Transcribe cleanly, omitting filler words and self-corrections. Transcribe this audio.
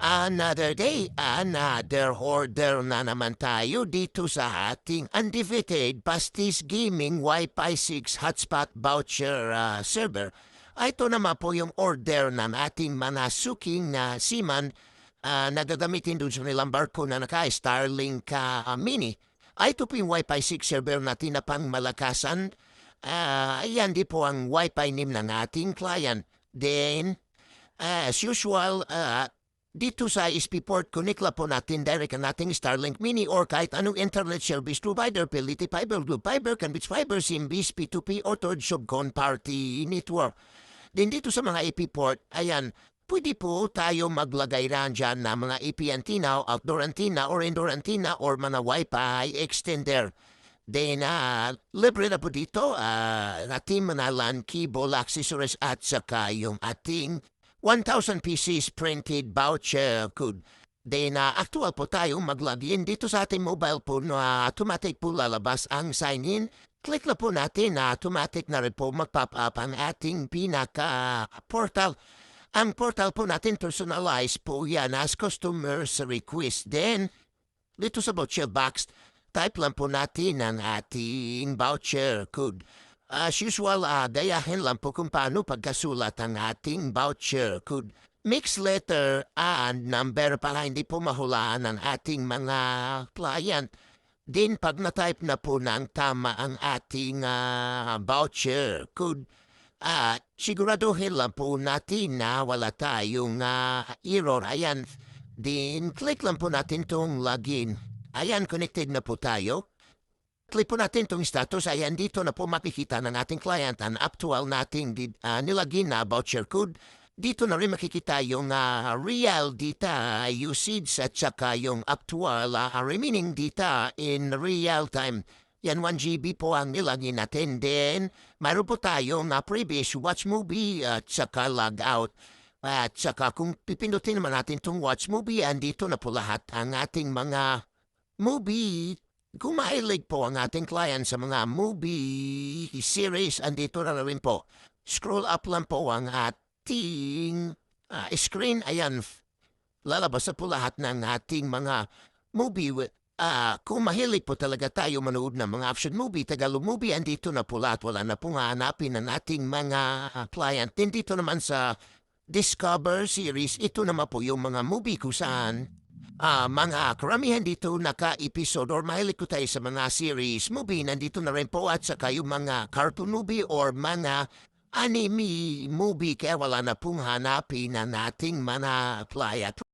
Another day, another order na naman tayo dito sa ating undefeated Pastis Gaming Wi-Fi 6 hotspot voucher server. Ito naman po yung order ng ating mga suking na seaman na gagamitin dun sa nilang barko na naka-Starlink Mini. Ito po yung Wi-Fi 6 server natin na pang malakasan. Ayan di po ang Wi-Fi name ng ating client. Then, as usual, dito sa SP port, kunikla po natin direct ang ating Starlink Mini or kahit anong internet service provider, Peliti Fiber, Blue Fiber, Canvix Fiber, Simbis, P2P, or Third Subcon Party Network. Din dito sa mga AP port, ayan, pwede po tayo maglagay rin dyan na mga AP antenna, outdoor antenna, or indoor antenna, or mga Wi-Fi extender. Then, libre na po dito, ating mga LAN cable accessories at saka yung ating 1,000 pieces printed voucher code. Then, actual po tayo mag-login dito sa ating mobile phone na automatic po lalabas ang sign-in. Click na po natin na automatic na rin po mag-pop up ang ating pinaka-portal. Ang portal po natin personalized po yan as customer's request. Then, dito sa voucher box, type lang po natin ang ating voucher code. As usual, gayahin lang po kung paano pagkasulat ang ating voucher code. Mix letter and number para hindi po mahulaan ang ating mga client. Din pag na-type na po ng tama ang ating voucher code, siguraduhin lang po natin na wala tayong error. Ayan, din click lang po natin tong login. Ayan, connected na po tayo. Click po natin itong status. Ayan, dito na po makikita ng ating client ang actual nating nilagin na voucher code. Dito na rin makikita yung real data usage at saka yung actual remaining data in real time. Yan, 1 GB po ang nilagin natin. Then, mayroon po tayong previous watch movie at saka log out. At saka kung pipindutin naman natin itong watch movie, andito na po lahat ang ating mga movie. Kung mahilig po ang ating client sa mga movie series, andito na rin po. Scroll up lang po ang ating screen. Ayan, lalabas na po lahat ng ating mga movie. Kung mahilig po talaga tayo manood ng mga action movie, Tagalog movie, andito na po lahat. Wala na pong hanapin ng ating mga client. Din dito naman sa Discover series, ito naman po yung mga movie kung saan mga karamihan dito naka-episode or mahilig ko tayo sa mga series movie, nandito na rin po at saka yung mga cartoon movie or mga anime movie kaya wala na pong hanapin na nating mga client.